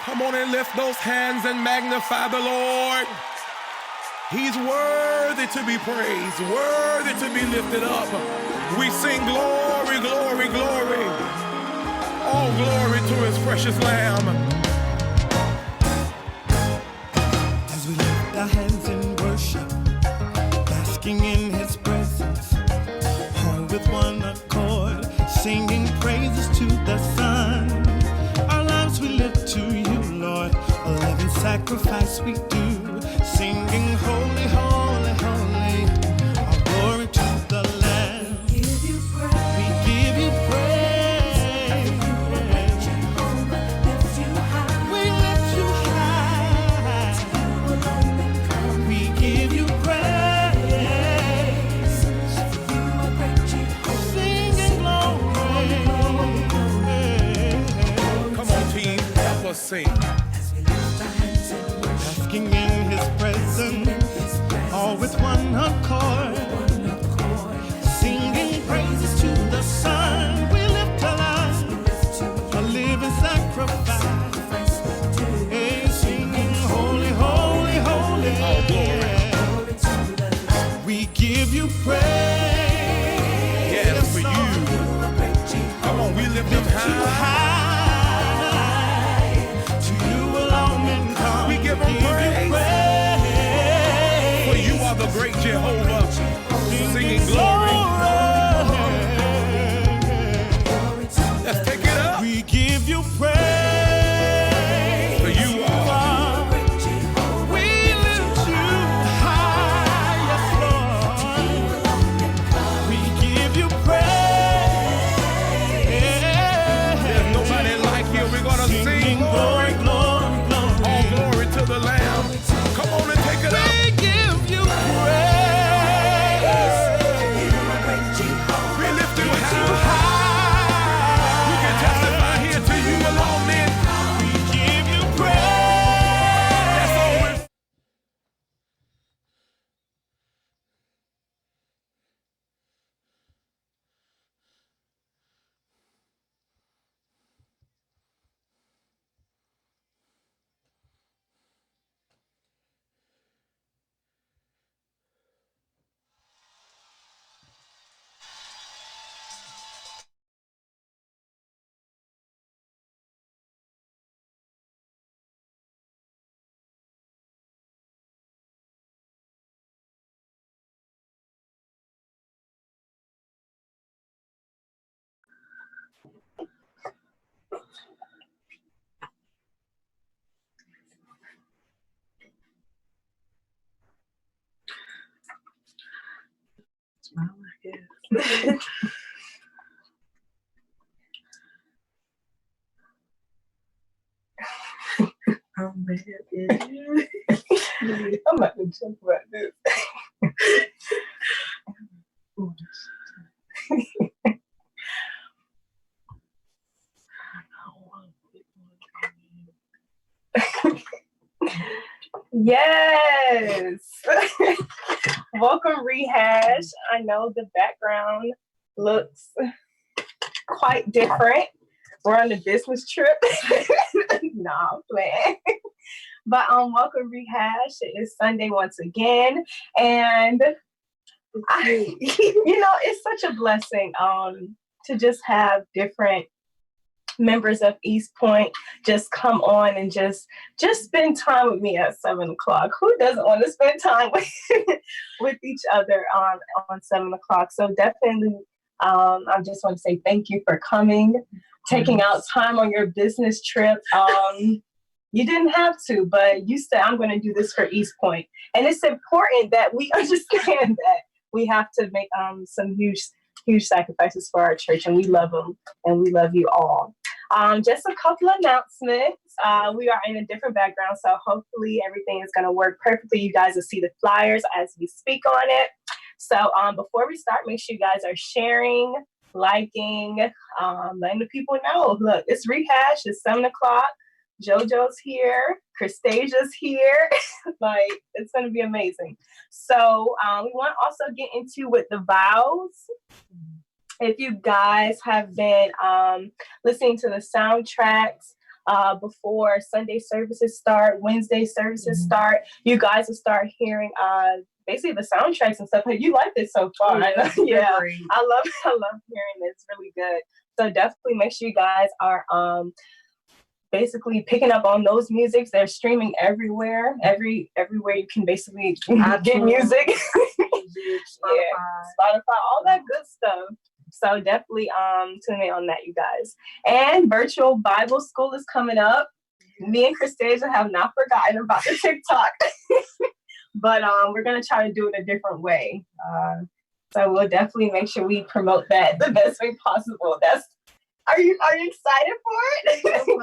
Come on and lift those hands and magnify the Lord. He's worthy to be praised, worthy to be lifted up. We sing glory, glory, glory. All glory to his precious Lamb. As we lift our hands in worship, basking in his presence, all with one accord, singing praises to the Son. Our lives we lift to you, Lord, a living sacrifice we do, singing holy, holy, holy, our glory to the Lamb. We give you praise. We give you praise. We lift you high. We give you praise. Singing glory. Come on, team, help us sing. Basking in his presence, all with one accord, singing praises to the Son. We lift our lives, a living sacrifice, hey, singing holy, holy, holy. All glory. We give you praise. Yes, for you. Come on, we lift him high. To you alone and come. We give him praise. For you are the great Jehovah. Singing glory. Let's take it up. We give you praise. For you are. We lift you high, yes, Lord. We give you praise. There's nobody like you. We're going to sing glory. glory, glory. All glory to the Lamb. Come on and take it up. We give you praise. We lift you high. We can testify here to you alone, then. We give you praise. That's all we're I'm mad at you. I'm about to jump about this. Yes. Welcome, Rehash. I know the background looks quite different. We're on a business trip. No, I'm playing. But welcome, Rehash. It is Sunday once again. And it's such a blessing to just have different members of East Point just come on and just spend time with me at 7 o'clock. Who doesn't want to spend time with each other on 7 o'clock? So definitely, I just want to say thank you for coming, taking out time on your business trip. You didn't have to, but you said, I'm going to do this for East Point. And it's important that we understand that we have to make some huge sacrifices for our church, and we love them, and we love you all. Just a couple of announcements. We are in a different background, so hopefully everything is going to work perfectly. You guys will see the flyers as we speak on it. So before we start, make sure you guys are sharing, liking, letting the people know. Look, it's Rehash. It's 7 o'clock. JoJo's here. Christasia's here. Like, it's going to be amazing. So we want to also get into with the vows. If you guys have been listening to the soundtracks before Sunday services start, Wednesday services start. You guys will start hearing basically the soundtracks and stuff. You liked it so far. Yeah. I love hearing it. It's really good. So definitely make sure you guys are basically picking up on those musics. They're streaming everywhere. Everywhere you can basically get music. Spotify, all that good stuff. So definitely tune in on that, you guys. And virtual Bible school is coming up. Me and Christasia have not forgotten about the TikTok. But we're gonna try to do it a different way. So we'll definitely make sure we promote that the best way possible. Are you excited for it?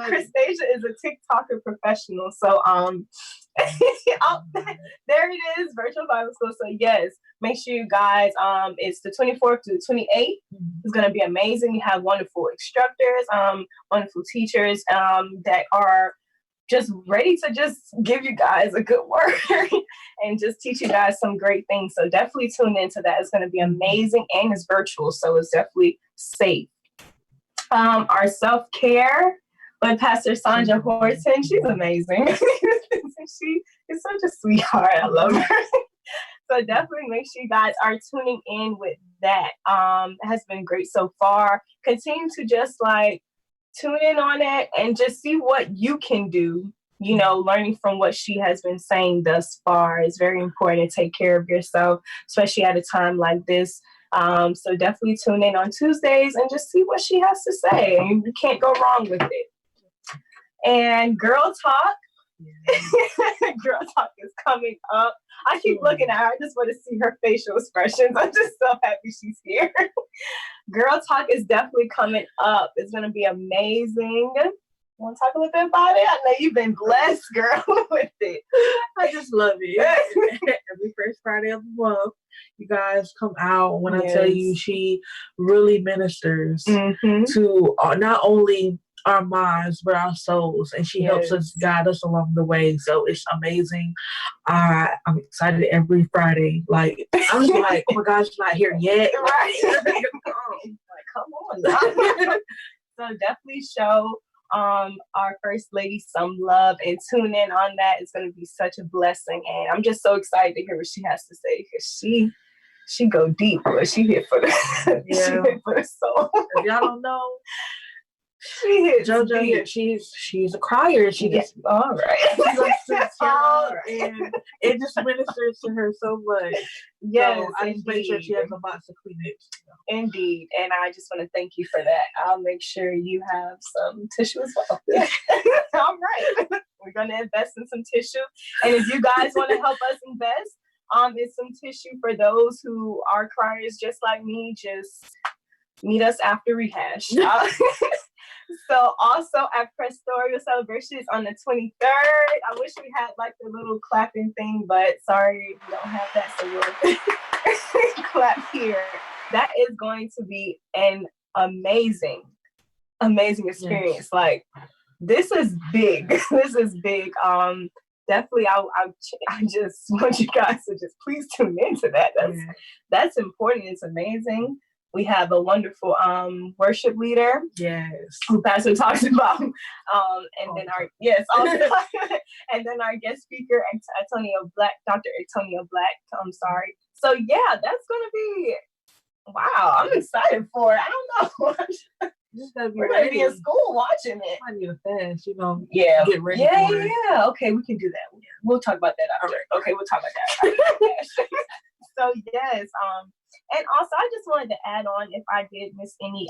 Christasia is a TikToker professional. So there it is, virtual Bible school. So yes, make sure you guys it's the 24th to the 28th. It's gonna be amazing. We have wonderful instructors, wonderful teachers that are just ready to just give you guys a good word and just teach you guys some great things. So definitely tune into that. It's going to be amazing, and it's virtual, so it's definitely safe. Our self-care with Pastor Sandra Horton. She's amazing. She is such a sweetheart. I love her. So definitely make sure you guys are tuning in with that. It has been great so far. Continue to just tune in on it and just see what you can do. Learning from what she has been saying thus far is very important to take care of yourself, especially at a time like this. So definitely tune in on Tuesdays and just see what she has to say. You can't go wrong with it. And Girl Talk. Girl Talk is coming up. I keep looking at her. I just want to see her facial expressions. I'm just so happy she's here. Girl Talk is definitely coming up. It's going to be amazing. Want to talk a little bit about it? I know you've been blessed, girl, with it. I just love it. Every first Friday of the month, you guys come out. When I tell you, she really ministers to not only our minds but our souls, and she helps us guide us along the way. So it's amazing. I'm excited every Friday. I'm just like, oh my gosh, not here yet. Right. Come on. So definitely show our First Lady some love and tune in on that. It's going to be such a blessing, and I'm just so excited to hear what she has to say, because she go deep, but she here for the she here for the soul. If y'all don't know, she hits JoJo deep. here, she's a crier. She just all right. She likes to tell, and it just ministers to her so much. Yes, so I just make sure she has a box of Kleenex. Indeed, and I just want to thank you for that. I'll make sure you have some tissue as well. All right, we're gonna invest in some tissue, and if you guys want to help us invest, it's some tissue for those who are criers just like me. Just meet us after rehash. So also at Prestorio Celebration is on the 23rd. I wish we had the little clapping thing, but sorry, we don't have that, so we'll clap here. That is going to be an amazing experience. Yes. This is big. This is big. Definitely, I just want you guys to just please tune into that. That's important. It's amazing. We have a wonderful worship leader. Yes. Who Pastor talks about. And then our and then our guest speaker, Dr. Antonio Black. I'm sorry. So yeah, that's gonna be wow. I'm excited for it. I don't know. We're gonna be in school watching it. I need a fast, Yeah. Get ready for it. Yeah. Okay, we can do that. We'll talk about that after. Okay, we'll talk about that. So yes, and also I just wanted to add on, if I did miss any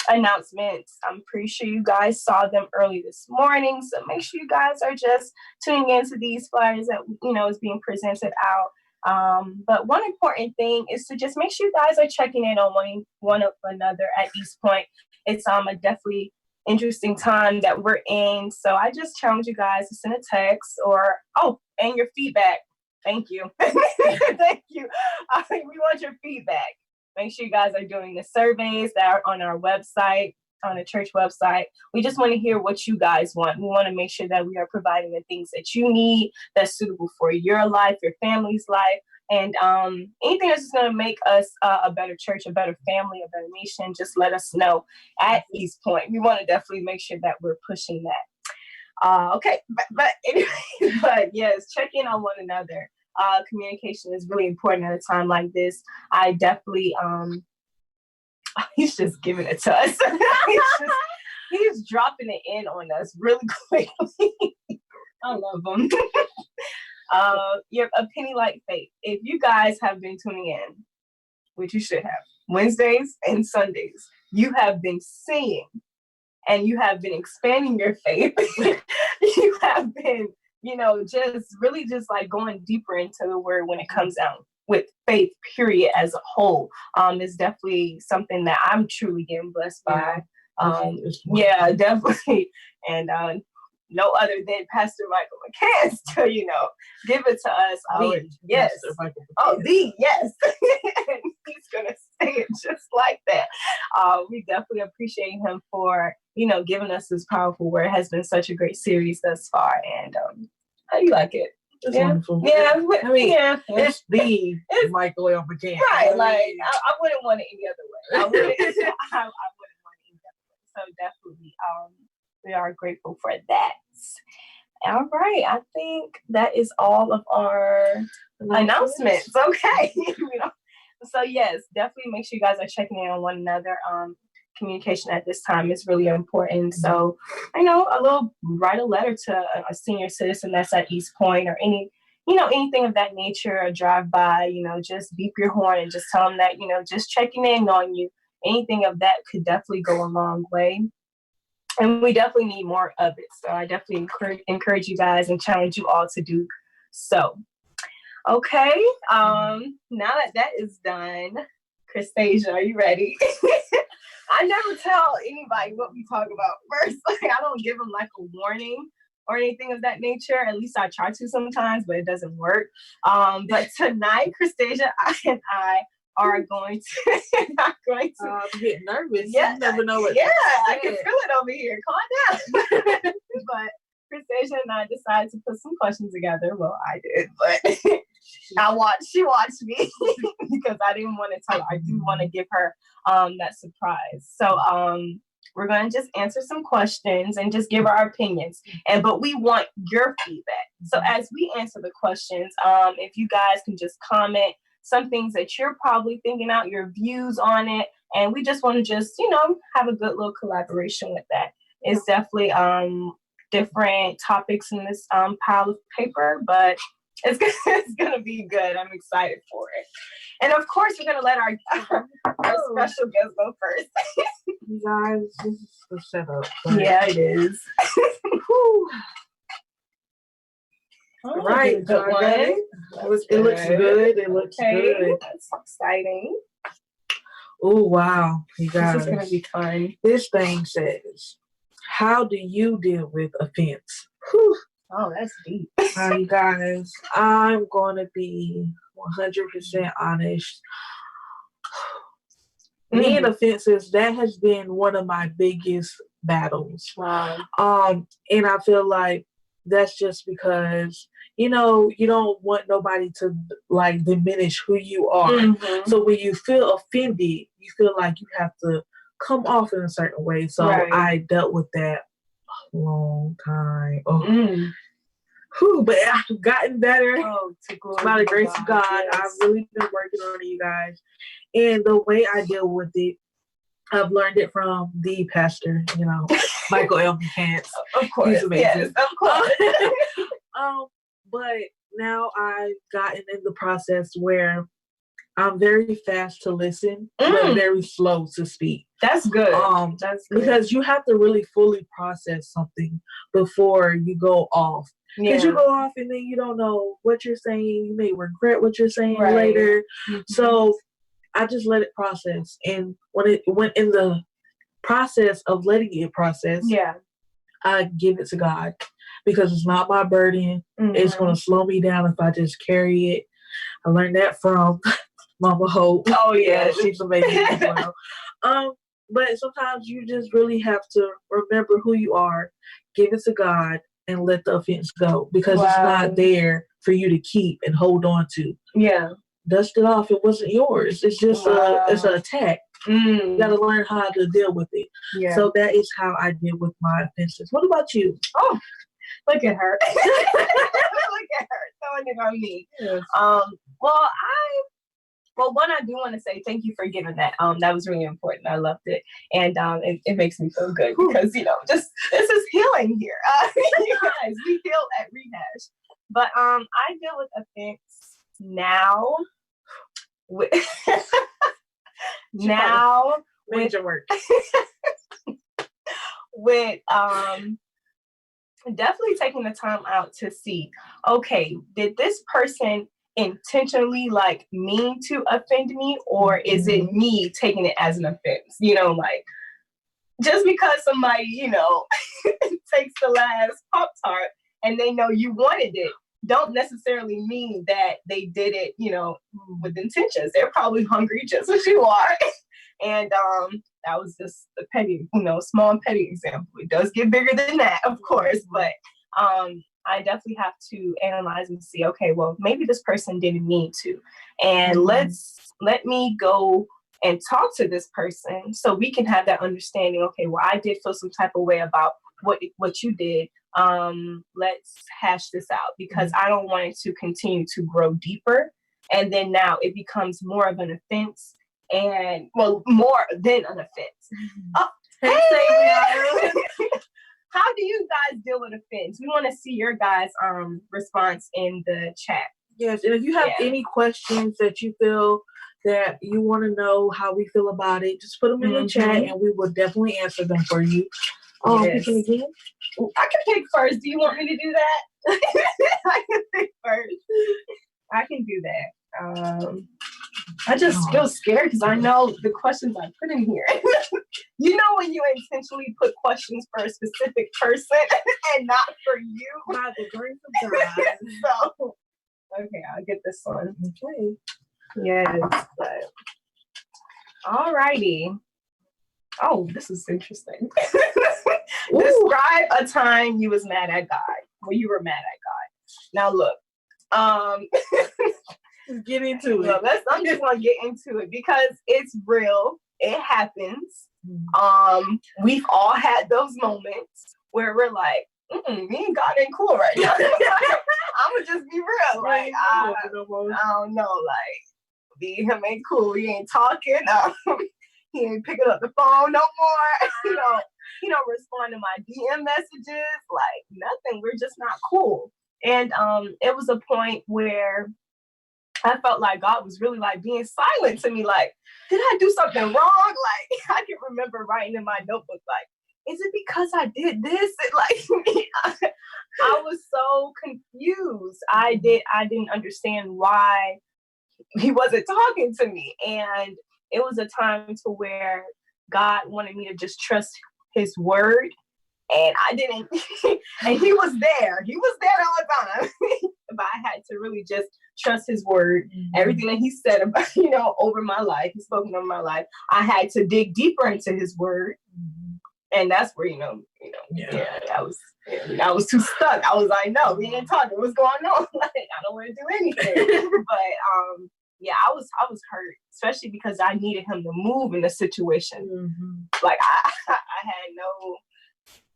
announcements, I'm pretty sure you guys saw them early this morning. So make sure you guys are just tuning into these flyers that is being presented out. But one important thing is to just make sure you guys are checking in on one of another at East Point. It's a definitely interesting time that we're in. So I just challenge you guys to send a text and your feedback. Thank you. Thank you. We want your feedback. Make sure you guys are doing the surveys that are on our website, on the church website. We just want to hear what you guys want. We want to make sure that we are providing the things that you need that's suitable for your life, your family's life, And anything that's just going to make us a better church, a better family, a better nation, just let us know at East Point. We want to definitely make sure that we're pushing that. Okay, but anyway, but yes, check in on one another. Communication is really important at a time like this. I definitely, he's just giving it to us. he's dropping it in on us really quickly. I love him. You're a penny like faith. If you guys have been tuning in, which you should have, Wednesdays and Sundays, you have been seeing and you have been expanding your faith. You have been, just really just like going deeper into the word when it comes out with faith, period, as a whole. Is definitely something that I'm truly getting blessed by. Yeah, definitely. And no other than Pastor Michael McCants to, give it to us. Yes. Yes. And he's going to say it just like that. We definitely appreciate him for, giving us this powerful word. It has been such a great series thus far. And how do you like it? It's wonderful. Yeah. It's the Michael L. McCants. Right. I wouldn't want it any other way. I wouldn't want it any other way. So definitely, we are grateful for that. All right. I think that is all of our announcements. Okay. So yes, definitely make sure you guys are checking in on one another. Communication at this time is really important. So write a letter to a senior citizen that's at East Point or anything of that nature, or drive by, just beep your horn and just tell them that, just checking in on you. Anything of that could definitely go a long way. And we definitely need more of it. So I definitely encourage you guys and challenge you all to do so. Okay. Now that is done, Christasia, are you ready? I never tell anybody what we talk about first. I don't give them like a warning or anything of that nature. At least I try to sometimes, but it doesn't work. But tonight, Christasia and I are going to I'm getting nervous. Yeah, you never know what. Yeah, I can feel it over here. Calm down. But Christasia and I decided to put some questions together. Well, I did, but she watched me because I didn't want to tell her. I do want to give her that surprise. So we're going to just answer some questions and just give our opinions. But we want your feedback. So as we answer the questions, if you guys can just comment some things that you're probably thinking out, your views on it. And we just want to have a good little collaboration with that. It's definitely different topics in this pile of paper, but it's going to be good. I'm excited for it. And of course, we're going to let our special guest go first. You guys, this is the setup. Yeah, it is. Right, good one. It looks good. It looks good. That's exciting. Oh, wow. You guys. This is going to be fun. This thing says, how do you deal with offense? Whew. Oh, that's deep. You guys, I'm going to be 100% honest. Me and offenses, that has been one of my biggest battles. Wow. And I feel like that's just because, you don't want nobody to like diminish who you are. Mm-hmm. So when you feel offended, you feel like you have to come off in a certain way. So I dealt with that a long time. But I've gotten better. By the grace of God, yes. I've really been working on it, you guys. And the way I deal with it, I've learned it from the pastor, Michael L. McCants. Of course. He's amazing. Yes, of course. But now I've gotten in the process where I'm very fast to listen, but very slow to speak. That's good. That's good. Because you have to really fully process something before you go off. Because you go off and then you don't know what you're saying. You may regret what you're saying later. Mm-hmm. So I just let it process. And when in the process of letting it process, I give it to God. Because it's not my burden. Mm-hmm. It's going to slow me down if I just carry it. I learned that from Mama Hope. Oh, yeah. She's amazing as well. But sometimes you just really have to remember who you are, give it to God, and let the offense go. Because it's not there for you to keep and hold on to. Yeah. Dust it off. It wasn't yours. It's just it's an attack. You got to learn how to deal with it. Yeah. So that is how I deal with my offenses. What about you? Oh, look at her. Look at her throwing it on me. Yes. Well, one, I do want to say thank you for giving that. That was really important. I loved it. And it makes me feel good because, just this is healing here. You guys, we heal at Rehash. But I deal with offense now with major work. With definitely taking the time out to see, okay, did this person intentionally mean to offend me, or is it me taking it as an offense? Just because somebody takes the last Pop-Tart and they know you wanted it, don't necessarily mean that they did it with intentions. They're probably hungry just as you are. And that was just a petty, small and petty example. It does get bigger than that, of course, but I definitely have to analyze and see, okay, well, maybe this person didn't mean to. And let me go and talk to this person so we can have that understanding. Okay, well, I did feel some type of way about what you did. Let's hash this out, because I don't want it to continue to grow deeper. And then now it becomes more of an offense, and more than an offense. Oh, hey! How do you guys deal with offense? We want to see your guys' response in the chat. Yes, and if you have any questions that you feel that you want to know how we feel about it, just put them in the chat, and we will definitely answer them for you. Picking again? I can pick first. Do you want me to do that? I can pick first. I can do that. I just feel scared because I know the questions I put in here. When you intentionally put questions for a specific person and not for you. By the grace of God. So, okay, I'll get this one. Okay. Yes, but alrighty. Oh, this is interesting. Describe a time you was mad at God. Well, you were mad at God. Now look, get into it. I'm just gonna get into it because it's real. It happens. We've all had those moments where we're like, me and God ain't cool right now. I'ma just be real. Like, I don't know. Like, me and him ain't cool. We ain't talking. He ain't picking up the phone no more. He don't respond to my DM messages. Like, nothing. We're just not cool. And it was a point where I felt like God was really being silent to me. Like, did I do something wrong? Like, I can remember writing in my notebook, like, is it because I did this? I was so confused. I didn't understand why he wasn't talking to me. And it was a time to where God wanted me to just trust his word. And I didn't. And he was there. He was there all the time. But I had to really just trust his word. Everything that he said about, over my life, he's spoken over my life. I had to dig deeper into his word. And that's where, I was too stuck. I was like, no, we ain't talking. What's going on? Like, I don't want to do anything. But I was hurt, especially because I needed him to move in the situation. Like, I had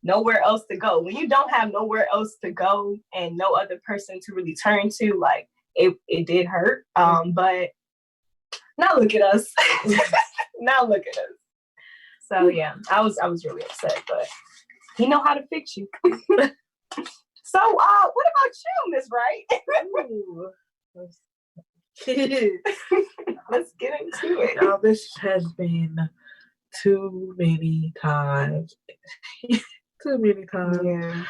nowhere else to go. When you don't have nowhere else to go and no other person to really turn to, like, it did hurt. But now look at us. Now look at us. So yeah, I was really upset, but he know how to fix you. So what about you, Miss Wright? Let's get into it. Now, this has been too many times. Too many times. Yeah.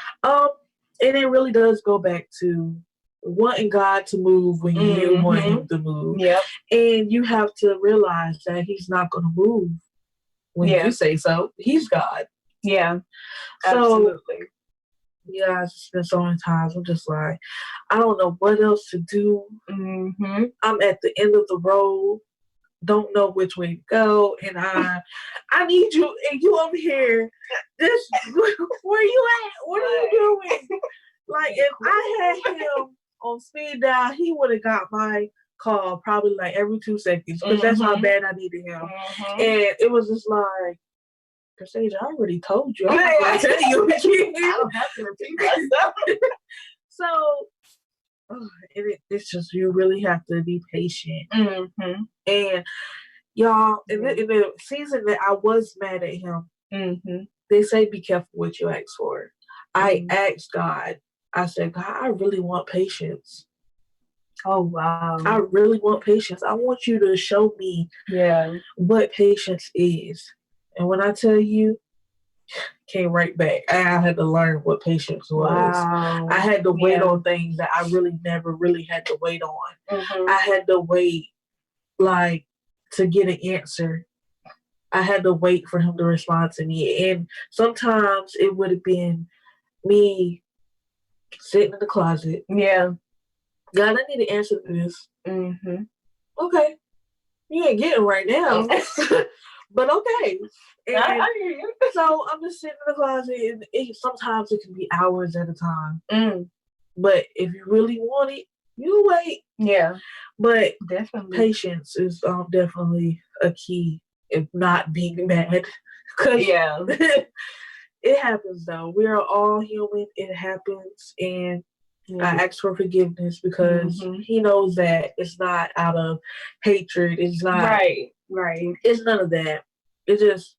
And it really does go back to wanting God to move when you want him to move. Yep. And you have to realize that he's not going to move when you say so. He's God. Yeah. So, absolutely. Yeah, it's been so many times. I'm just like, I don't know what else to do. I'm at the end of the road. Don't know which way to go, and I need you, and you over here. Where you at? What are you doing? Like, if I had him on speed dial, he would have got my call probably like every 2 seconds because that's how bad I needed him. And it was just like, Sage, I already told you. I'm not going to tell you again. I don't have to repeat myself. So, it's just, you really have to be patient. And y'all, in the season that I was mad at him, they say be careful what you ask for. I asked God, I said, God, I really want patience. Oh, wow. I really want patience. I want you to show me what patience is. And when I tell you, came right back. I had to learn what patience was. Wow. I had to wait on things that I really never really had to wait on. I had to wait, like, to get an answer. I had to wait for him to respond to me. And sometimes it would have been me sitting in the closet. Yeah. God, I need an answer to this. Okay. You ain't getting right now. But okay. And I hear you. So I'm just sitting in the closet, and sometimes it can be hours at a time. But if you really want it, you wait. Yeah. But definitely, patience is definitely a key, if not being mad. Cause it happens though. We are all human. It happens, and I ask for forgiveness because he knows that it's not out of hatred. It's not right. It's none of that. It just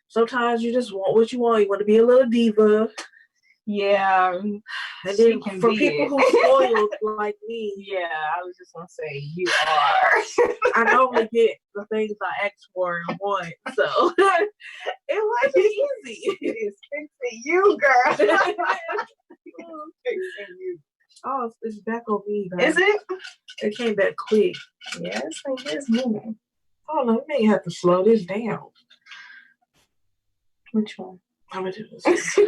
sometimes you just want what you want. You want to be a little diva. Yeah. And then for people who spoiled like me. Yeah, I was just gonna say you are. I normally get the things I ask for and want, so it wasn't easy. It's fixing you, girl. Fixing you. Oh, it's back on me, guys. Is it? It came back quick. Yeah, it's like it's moving. I don't know. We may have to slow this down. Which one? I'm gonna do this.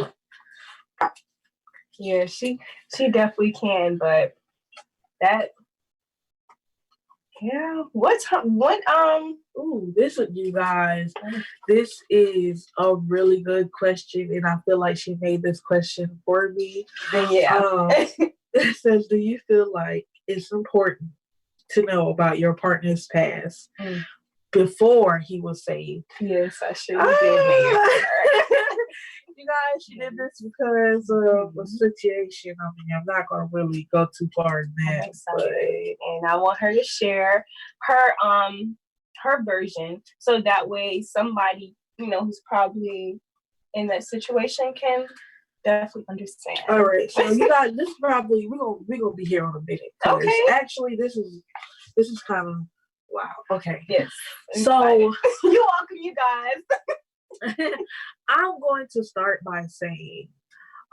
Yeah, she definitely can, but that. Yeah. This is, you guys. This is a really good question, and I feel like she made this question for me. Yeah. It says, do you feel like it's important to know about your partner's past before he was saved? Yes, I should have been. You guys, she did this because of a situation. I mean, I'm not going to really go too far in that. And I want her to share her version, so that way somebody, who's probably in that situation can definitely understand. All right, so you guys, this probably we're gonna be here on a minute. Okay. Actually, this is kind of wow. Okay. Yes. So you're welcome, you guys. I'm going to start by saying,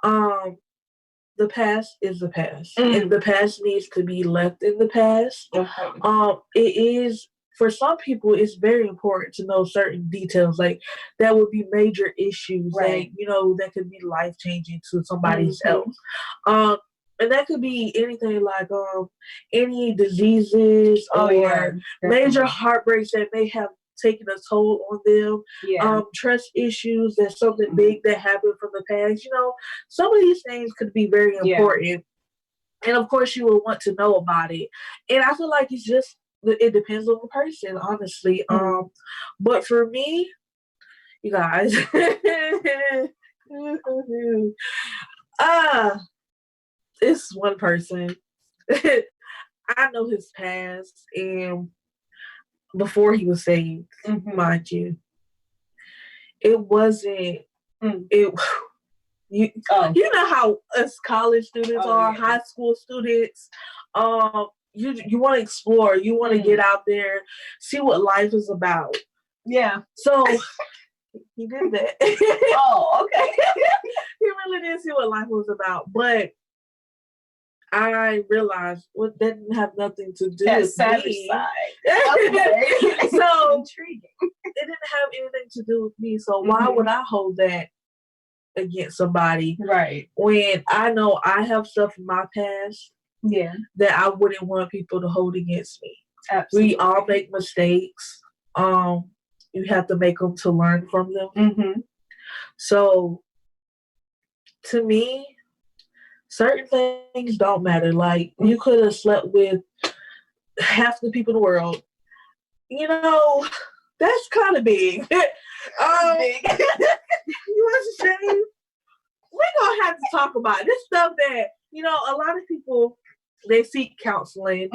the past is the past, and the past needs to be left in the past. Okay. It is. For some people, it's very important to know certain details. Like, that would be major issues, right? That could be life-changing to somebody else. And that could be anything like any diseases or major heartbreaks that may have taken a toll on them. Yeah. Trust issues, that's something big that happened from the past. Some of these things could be very important. And, of course, you will want to know about it. And I feel like it depends on the person, honestly. But for me, you guys, it's one person. I know his past, and before he was saved, mind you, it wasn't. You know how us college students are, high school students. You want to explore. You want to get out there, see what life is about. Yeah. So he did that. Oh, okay. He really did see what life was about. But I realized that didn't have nothing to do with me. Side. Okay. So intriguing. It didn't have anything to do with me. So why would I hold that against somebody? Right. When I know I have stuff in my past. Yeah, that I wouldn't want people to hold against me. Absolutely. We all make mistakes. You have to make them to learn from them. So, to me, certain things don't matter. Like, you could have slept with half the people in the world. You know, that's kind of big. Big. You understand? We're going to have to talk about this stuff that, a lot of people, they seek counseling,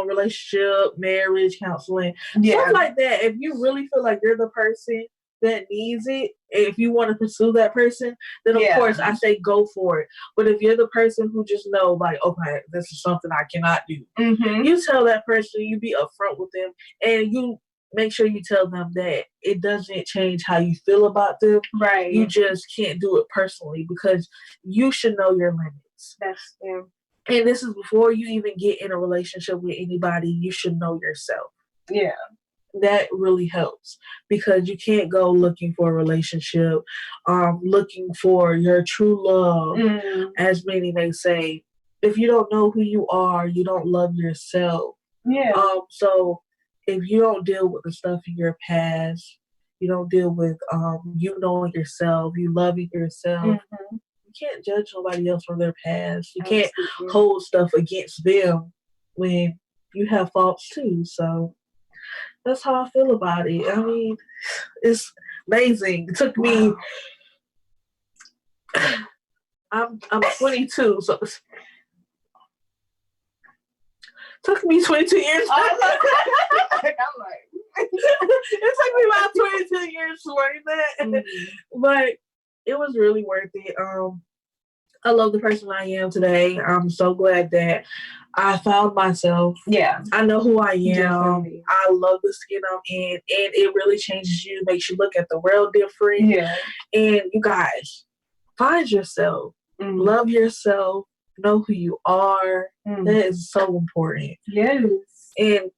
relationship, marriage counseling, stuff like that. If you really feel like you're the person that needs it, if you want to pursue that person, then of course I say go for it. But if you're the person who just know, like, okay, this is something I cannot do, you tell that person, you be upfront with them, and you make sure you tell them that it doesn't change how you feel about them. Right. You just can't do it personally, because you should know your limits. That's true. And this is before you even get in a relationship with anybody. You should know yourself. Yeah. That really helps, because you can't go looking for a relationship, looking for your true love, as many may say. If you don't know who you are, you don't love yourself. Yeah. So if you don't deal with the stuff in your past, you don't deal with you knowing yourself, you loving yourself. You can't judge nobody else from their past. You can't hold stuff against them when you have faults too. So that's how I feel about it. I mean, it's amazing. It took me. I'm 22, so it took me 22 years. I'm like, it took me about 22 years to learn that, but it was really worth it. I love the person I am today. I'm so glad that I found myself. Yeah. I know who I am. Definitely. I love the skin I'm in, and it really changes you, makes you look at the world different. Yeah. And you guys, find yourself, love yourself, know who you are. That is so important. Yes. And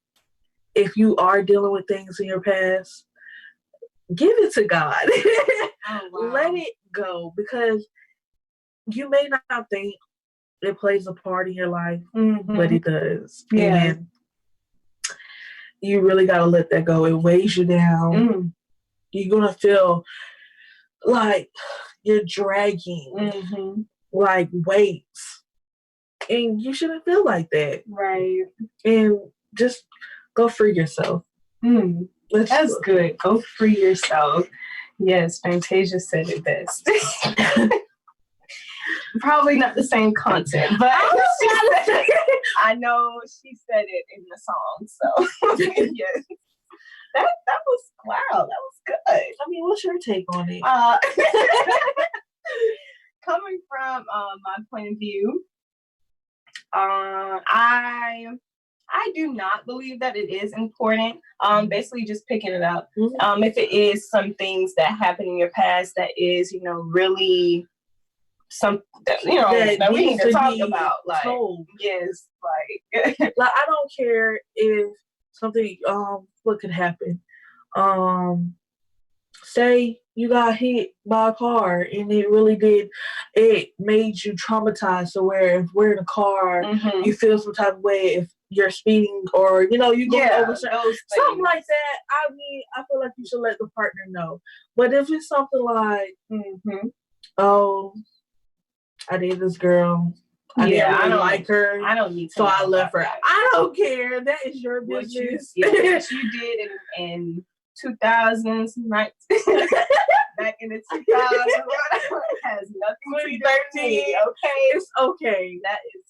if you are dealing with things in your past, give it to God. Oh, wow. Let it go, because you may not think it plays a part in your life, but it does. Yeah. And you really got to let that go. It weighs you down. You're going to feel like you're dragging like weights. And you shouldn't feel like that. Right. And just go free yourself. That's good. Go free yourself. Yes, Fantasia said it best. Probably not the same content, but I know she said it in the song. So yes, that was wow. That was good. I mean, what's your take on it? Coming from my point of view, I do not believe that it is important. Basically just picking it up. If it is some things that happen in your past that is, really some that we need to talk about. Like, yes, like like, I don't care if something what could happen. Say you got hit by a car and it made you traumatized, so where if we're in a car, you feel some type of way if you're speeding, or you go over something like that. I mean, I feel like you should let the partner know. But if it's something like, oh, I did this girl, I don't like her, I don't need to, so I left her. I don't care. That is your business. What you did in 2000s, back in the 2000s, has nothing to do with me. Okay, it's okay.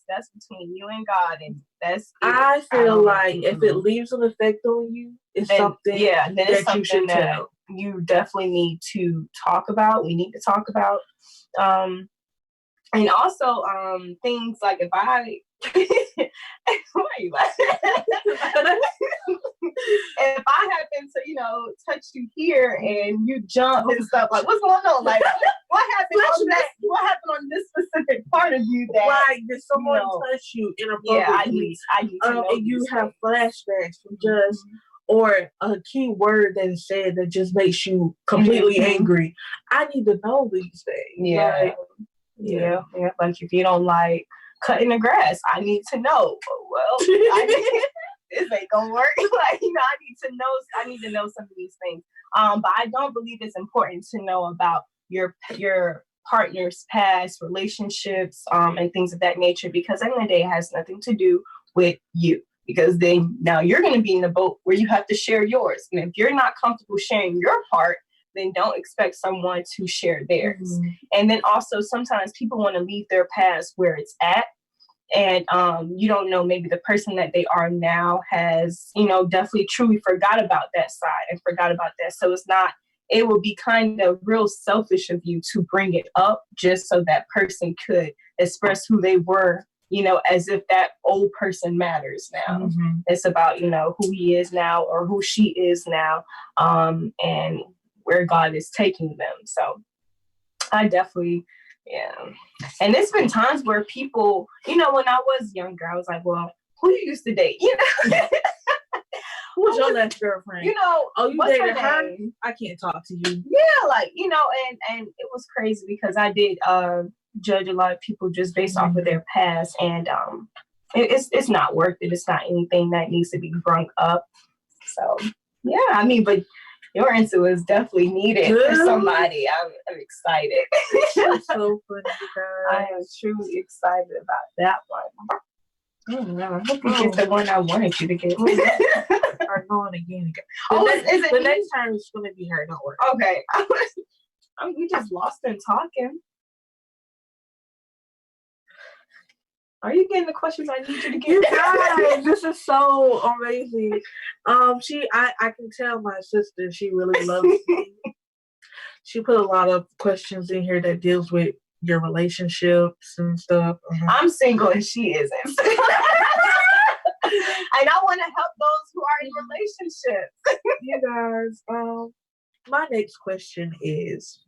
That's between you and God, and that's. I feel like if it leaves an effect on you, it's something that you should tell. You definitely need to talk about. We need to talk about. And also, things like if I, why are you laughing? If I happen to, touch you here and you jump and stuff, like what's going on? Like what happened on that? What happened on this specific part of you that? Like, did someone touch you inappropriately? Yeah, I need to know. And you have flashbacks from just. Or a key word that is said that just makes you completely angry. I need to know these things. Yeah. Yeah. Like if you don't like cutting the grass, I need to know. Well, this ain't gonna work. Like, I need to know some of these things. But I don't believe it's important to know about your partner's past relationships, and things of that nature, because at the end of the day, it has nothing to do with you. Because then now you're going to be in the boat where you have to share yours. And if you're not comfortable sharing your part, then don't expect someone to share theirs. Mm-hmm. And then also sometimes people want to leave their past where it's at. And you don't know, maybe the person that they are now has, definitely truly forgot about that side and forgot about that. So it would be kind of real selfish of you to bring it up just so that person could express who they were, as if that old person matters now. Mm-hmm. It's about, who he is now or who she is now, and where God is taking them. So I definitely, yeah. And there's been times where people, when I was younger, I was like, well, who you used to date? Who was your last girlfriend? You dated her? I can't talk to you. Yeah, and it was crazy because I did judge a lot of people just based off of their past, and it's not worth it. It's not anything that needs to be brung up. So yeah, but your answer is definitely needed for somebody. I'm excited. That's so funny, guys. I am truly excited about that one. I don't know. I hope you get the one I wanted you to get. Are going again. The next time it's going to be her. Don't worry. Okay. We just lost in talking. Are you getting the questions I need you to get? You guys, this is so amazing. I can tell my sister, she really loves me. She put a lot of questions in here that deals with your relationships and stuff. I'm single and she isn't. And I want to help those who are in relationships. You guys, my next question is,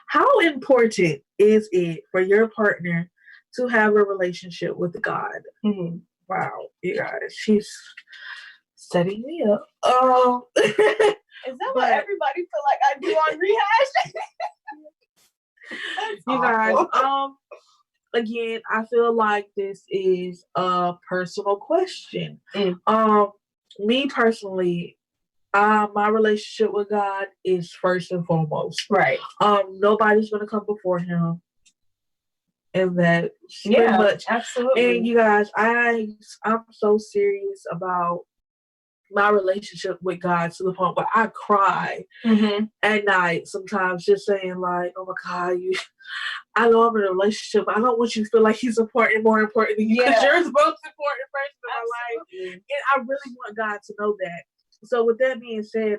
how important is it for your partner to have a relationship with God? Mm-hmm. Wow, you guys, she's setting me up. Is that what everybody feel like I do on Rehash? You guys, again, I feel like this is a personal question. Me personally, my relationship with God is first and foremost. Right. Nobody's gonna come before Him. And that's pretty much. Absolutely. And you guys, I'm so serious about my relationship with God to the point where I cry at night sometimes, just saying like, oh my God, I know I'm in a relationship, but I don't want you to feel like He's more important than you, because you're the most important person in my life. And I really want God to know that. So with that being said,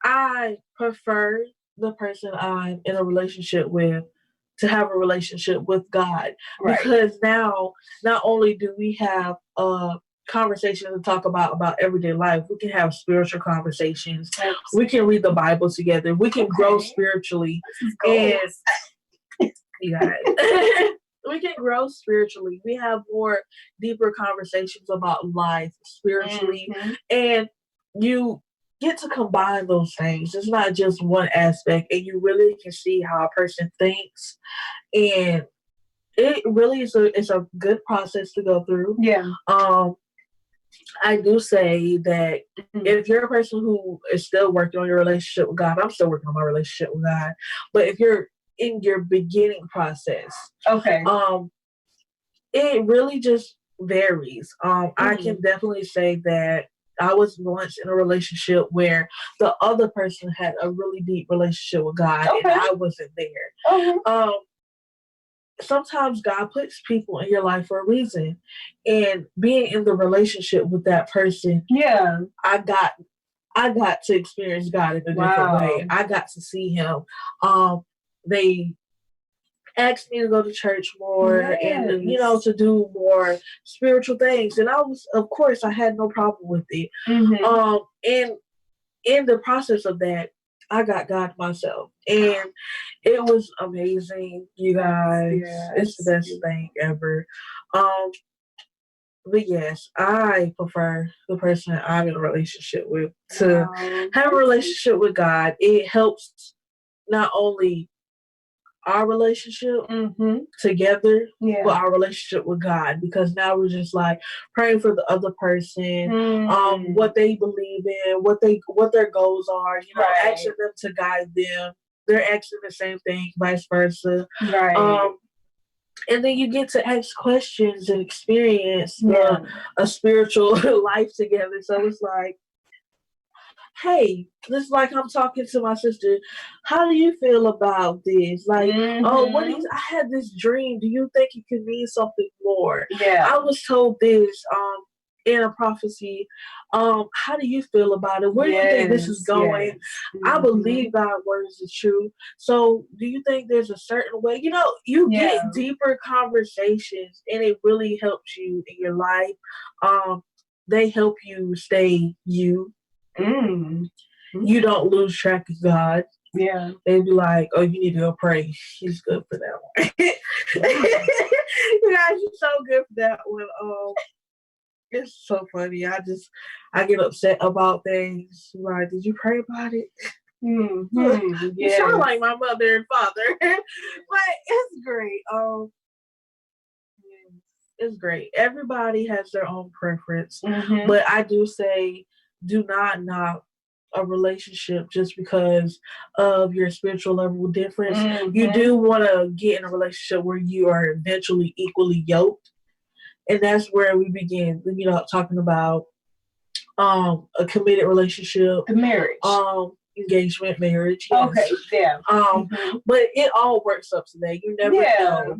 I prefer the person I'm in a relationship with to have a relationship with God. Right. Because now, not only do we have a conversation to talk about everyday life, we can have spiritual conversations. Absolutely. We can read the Bible together. We can grow spiritually. And you guys, we can grow spiritually. We have more deeper conversations about life spiritually. And you get to combine those things. It's not just one aspect, and you really can see how a person thinks, and it really is a good process to go through. Yeah. I do say that if you're a person who is still working on your relationship with God, I'm still working on my relationship with God, but if you're in your beginning process, it really just varies. I can definitely say that I was once in a relationship where the other person had a really deep relationship with God, and I wasn't there. Sometimes God puts people in your life for a reason, and being in the relationship with that person, I got to experience God in a different way. I got to see Him. They asked me to go to church more and, to do more spiritual things. And I had no problem with it. And in the process of that, I got God myself. And it was amazing, you guys. It's the best thing ever. But yes, I prefer the person I'm in a relationship with to have a relationship with God. It helps not only our relationship together, but our relationship with God, because now we're just like praying for the other person, what they believe in, what their goals are, asking them to guide them they're asking the same thing, vice versa. Right. And then you get to ask questions and experience Yeah. a spiritual life together. So it's like, hey, this is like I'm talking to my sister. How do you feel about this? Like, oh, what is? I had this dream. Do you think it could mean something more? Yeah. I was told this in a prophecy. How do you feel about it? Where do you think this is going? Yes. I believe God's words are true. So do you think there's a certain way? You know, you get deeper conversations and it really helps you in your life. They help you stay you. You don't lose track of God. Yeah. They be like, oh, you need to go pray. He's good for that one. You guys, you're so good for that one. It's so funny. I get upset about things. Like, did you pray about it? You sound like my mother and father. But it's great. It's great. Everybody has their own preference. But I do say, do not knock a relationship just because of your spiritual level difference. You do want to get in a relationship where you are eventually equally yoked. And that's where we begin, you know, talking about a committed relationship. The marriage. Engagement, marriage. Yes. Okay, yeah. But it all works up to that. You never know.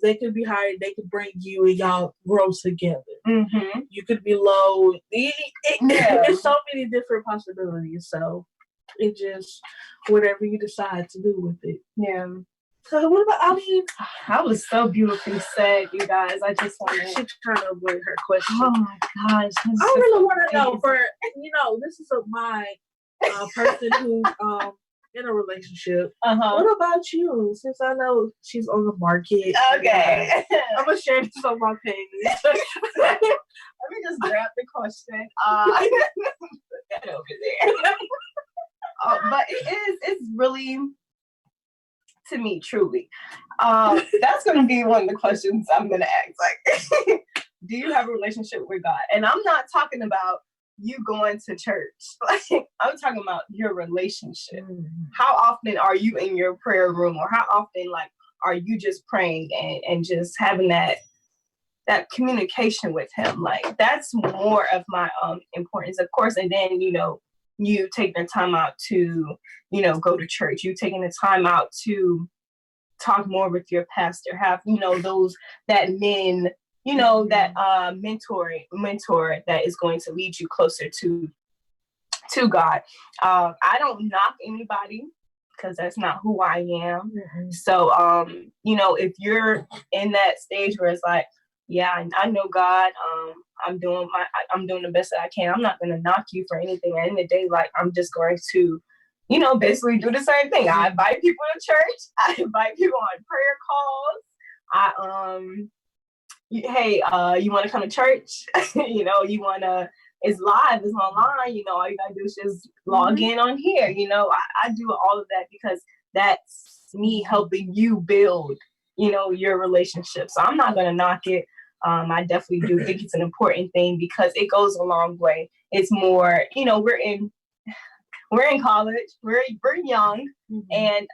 They could be hired, they could bring you and y'all grow together. You could be low. There's so many different possibilities. So it just whatever you decide to do with it. Yeah. So what about, I mean, that was so beautifully said, you guys. I just want to. She's trying to avoid her question. Oh my gosh. I really want to know this is my person who's in a relationship. What about you? Since I know she's on the market. Okay. I'm going to share this on my page. Let me just grab the question. Put that over there. But it's really, to me, truly. That's going to be one of the questions I'm going to ask. Like, do you have a relationship with God? And I'm not talking about you going to church. Like, I'm talking about your relationship. How often are you in your prayer room, or how often, like, are you just praying and just having that communication with him? Like, that's more of my importance, of course. And then, you taking the time out to, go to church. You taking the time out to talk more with your pastor, have, that men, that mentor that is going to lead you closer to God. I don't knock anybody because that's not who I am. So, if you're in that stage where it's like, yeah, I know God, I'm doing the best that I can. I'm not going to knock you for anything. At the end of the day, like, I'm just going to, basically do the same thing. I invite people to church. I invite people on prayer calls. Hey, you want to come to church? You want to, it's live, it's online, all you gotta do is just log in on here. I do all of that because that's me helping you build, your relationship. So I'm not gonna knock it. I definitely do think it's an important thing because it goes a long way. It's more, we're in college, we're young, and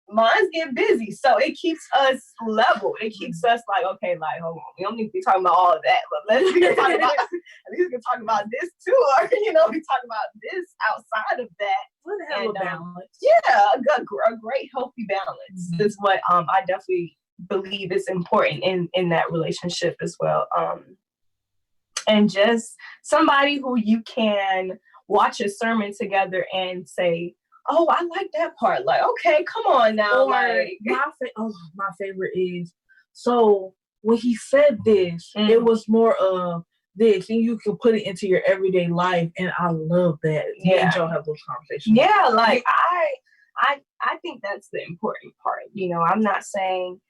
minds get busy, so it keeps us level. It keeps us like, okay, like, hold on, we don't need to be talking about all of that, but let's be talking about at least we can talk about this too, or we talk about this outside of that. What the hell, a balance? Yeah, a great healthy balance is what I definitely believe is important in that relationship as well. And just somebody who you can watch a sermon together and say, oh, I like that part. Like, okay, come on now. Or like, my favorite is, so when he said this, it was more of this, and you can put it into your everyday life, and I love that. Me and Joe have those conversations. Yeah, like I think that's the important part. I'm not saying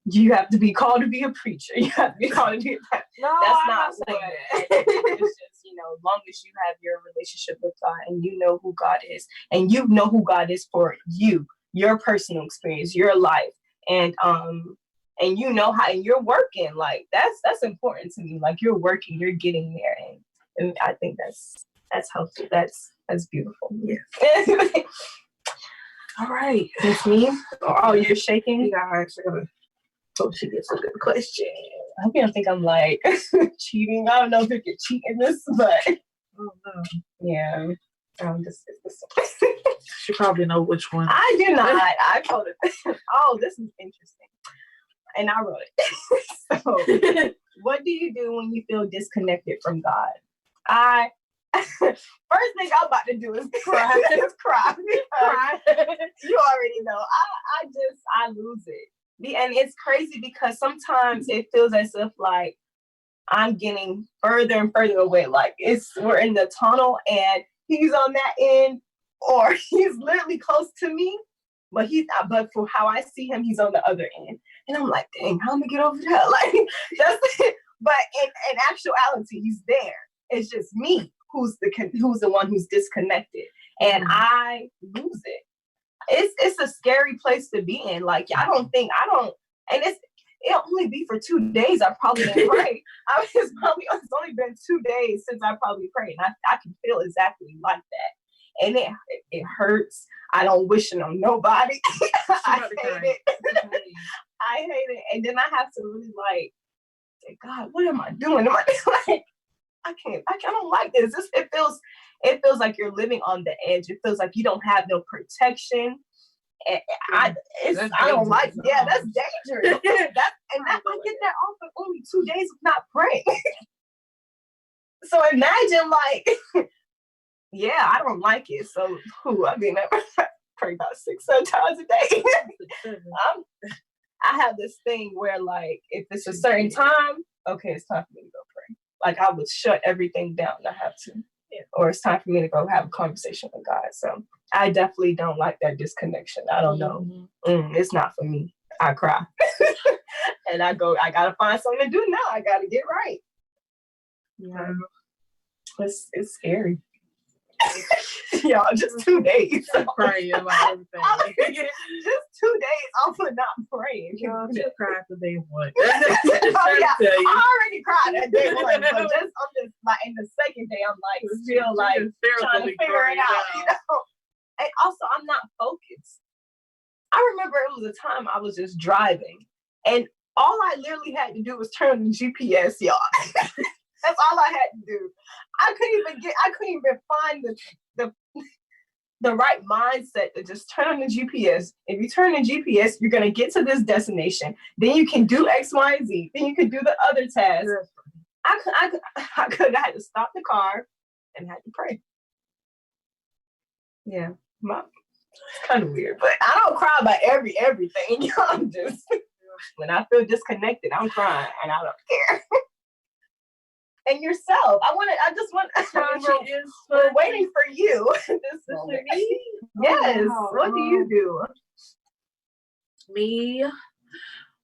you have to be called to be a preacher. You have to be called to be a pastor. No, that's not what it's just, as long as you have your relationship with God and you know who God is, and you know who God is for you, your personal experience, your life, and you know how, and you're working, like that's important to me. Like, you're working, you're getting there, and I think that's That's healthy. That's beautiful. Yes. All right. It's me. Oh, you're shaking. You guys, I gotta hope she gets a good question. I hope you don't think I'm like cheating. I don't know if you can cheat in this, but I don't know. yeah. This. She probably know which one. I do not. I told it. Oh, this is interesting. And I wrote it. So, what do you do when you feel disconnected from God? First thing I'm about to do is cry. Cry. You already know. I lose it. And it's crazy because sometimes it feels as if like I'm getting further and further away. Like we're in the tunnel and he's on that end, or he's literally close to me, but for how I see him, he's on the other end. And I'm like, dang, how am I get over that? Like that's it. But in actuality, he's there. It's just me who's the one who's disconnected, and I lose it. It's a scary place to be in. Like and it'll only be for 2 days. I probably didn't pray. It's only been 2 days since I probably prayed, and I can feel exactly like that, and it hurts. I don't wish it on nobody. I hate it. I hate it, and then I have to really like say, God, what am I doing? Am I like? I don't like this. It feels like you're living on the edge. It feels like you don't have no protection. And I don't like. Yeah, that's dangerous. I get that off of only 2 days of not praying. So imagine like, yeah, I don't like it. So I pray about 6-7 times a day. I have this thing where like if it's a certain time, okay, it's time for me to go pray. Like I would shut everything down. I have to, or it's time for me to go have a conversation with God. So I definitely don't like that disconnection. I don't know. It's not for me. I cry, and I gotta find something to do now. I gotta get right. Yeah, it's scary. Y'all, just 2 days. I'm crying about everything. Just 2 days off of not praying. Y'all just cried for day one. I already cried at day one, but I'm just like in the second day, I'm like still like trying to figure it out, you know. And also, I'm not focused. I remember it was a time I was just driving, and all I literally had to do was turn on the GPS, y'all. That's all I had to do. I couldn't even find the right mindset to just turn on the GPS. If you turn the GPS, you're gonna get to this destination. Then you can do X, Y, and Z. Then you can do the other tasks. I had to stop the car and had to pray. Yeah, it's kind of weird, but I don't cry about everything. I'm just when I feel disconnected, I'm crying, and I don't care. And yourself, we're waiting for you. This is me. Yes. Wow. What do you do? Me,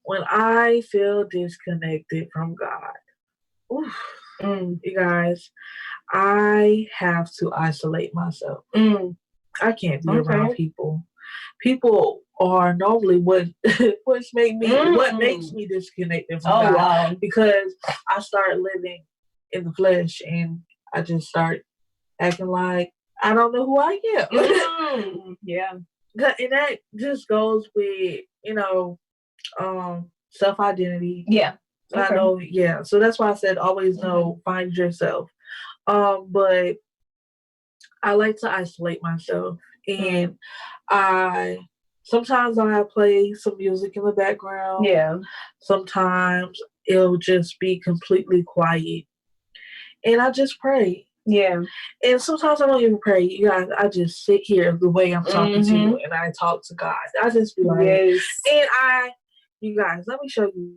when I feel disconnected from God, you guys, I have to isolate myself. I can't be around people. People are normally what makes me disconnected from God. Wow. Because I start living in the flesh and I just start acting like I don't know who I am. Yeah. And that just goes with, self-identity. Yeah. Okay. I know, yeah. So that's why I said always know, find yourself. But I like to isolate myself, and sometimes I play some music in the background. Yeah. Sometimes it'll just be completely quiet. And I just pray. Yeah. And sometimes I don't even pray. You guys, I just sit here the way I'm talking to you and I talk to God. I just be like, you guys, let me show you